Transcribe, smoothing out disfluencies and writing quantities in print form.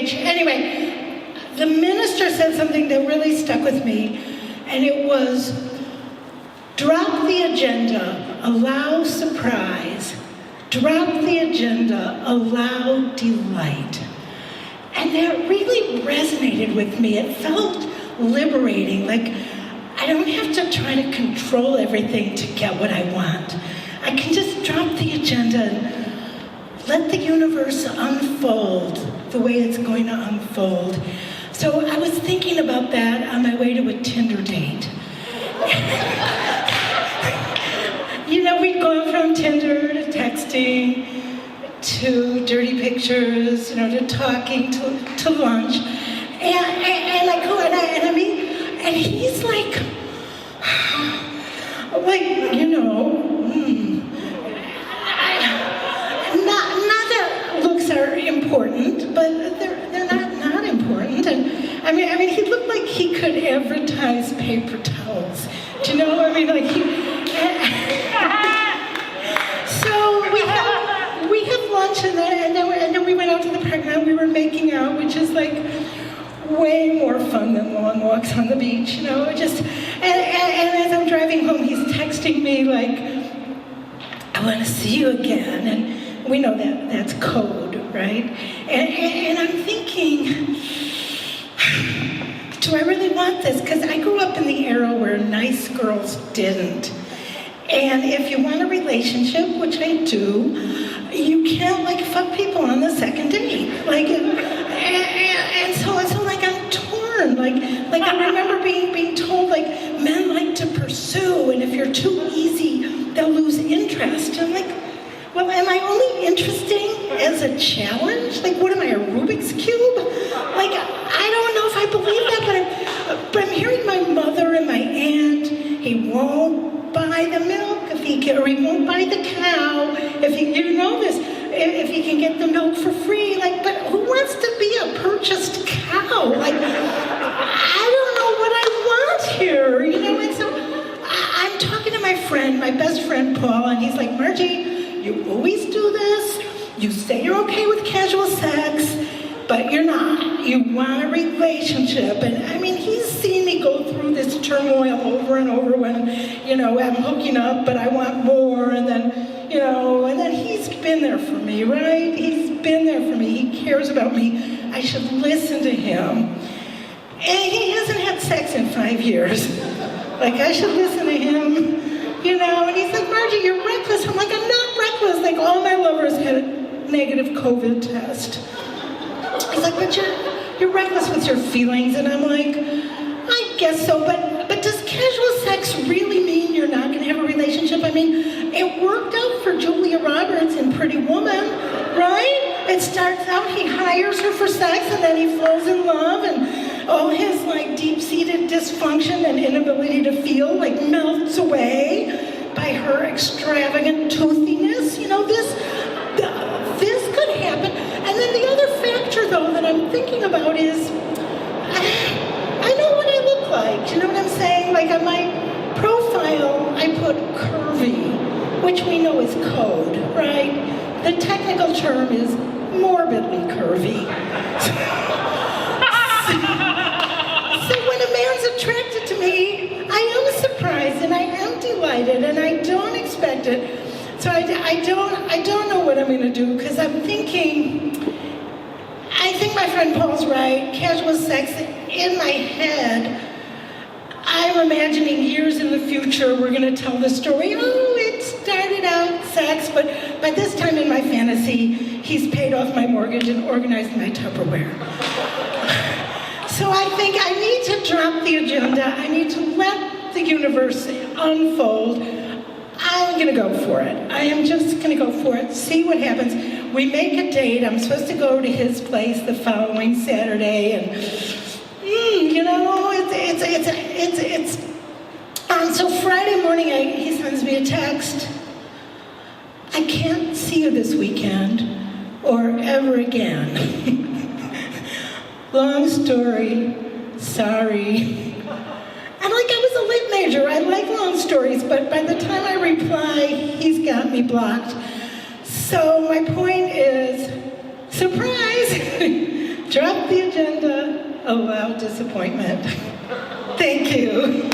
age. Anyway, the minister said something that really stuck with me, and it was, drop the agenda, allow surprise. Drop the agenda, allow delight. And that really resonated with me. It felt liberating, like I don't have to try to control everything to get what I want. I can just drop the agenda and let the universe unfold the way it's going to unfold. So I was thinking about that on my way to a Tinder date. You know, we'd gone from Tinder to texting, to dirty pictures, you know, to talking, to lunch. And I go, and I mean, and he's like, you know, not that looks are important, but they're not important. And I mean, he looked like he could advertise paper towels. Do you know? I mean, like so we have lunch, and then we went out to the park, and we were making out, which is like way more fun than long walks on the beach, you know. And as I'm driving home, he's texting me like, I want to see you again. And we know that that's code, right? And I'm thinking, do I really want this? Because I grew up in the era where nice girls didn't. And if you want a relationship, which I do, you can't like fuck people on the second date. Like, and so like I'm torn. Like I remember being told like men like to pursue, and if you're too easy, they'll lose interest. And I'm like, well, am I only interesting as a challenge? Like, what am I, a Rubik's Cube? Like, I don't know if I believe that, but I'm hearing my mother and my aunt, he won't buy the milk if he can, or he won't buy the cow if he, you know this, if he can get the milk for free. Like, but who wants to be a purchased cow? Like, I don't know what I want here, you know? And so I'm talking to my friend, my best friend Paul, and he's like, Margie, you always do this. You say you're okay with casual sex, but you're not. You want a relationship. And I mean, he's seen me go through this turmoil over and over when, you know, I'm hooking up, but I want more. And then, you know, and then he's been there for me, right? He's been there for me. He cares about me. I should listen to him. And he hasn't had sex in 5 years. Like, I should listen to him. You know, and he's like, Margie, you're reckless. I'm like, I'm not reckless. Like, all my lovers had a negative COVID test. He's like, but you're reckless with your feelings. And I'm like, I guess so, but does casual sex really mean you're not going to have a relationship? I mean, it worked out for Julia Roberts in Pretty Woman, right? It starts out, he hires her for sex, and then he falls in love, and all his like deep-seated dysfunction and inability to feel like melts away by her extravagant toothiness. You know, this could happen. And then the other factor, though, that I'm thinking about is, I know what I look like. Do you know what I'm saying? Like on my profile, I put curvy, which we know is code, right? The technical term is morbidly curvy. So when a man's attracted to me, I am surprised and I am delighted and I don't expect it. So I don't know what I'm going to do, because I'm thinking, I think my friend Paul's right. Casual sex, in my head, I'm imagining years in the future we're going to tell the story. Oh, it started out sex, but by this time in my fantasy, he's paid off my mortgage and organized my Tupperware. So I think I need to drop the agenda. I need to let the universe unfold. I'm going to go for it. I am just going to go for it, see what happens. We make a date. I'm supposed to go to his place the following Saturday, and you know, it's so Friday morning he sends me a text. I can't see you this weekend or ever again. Long story, sorry. And like, I was a lit major, I like long stories, but by the time I reply, he's got me blocked. So my point is, surprise! Drop the agenda, allow disappointment. Thank you.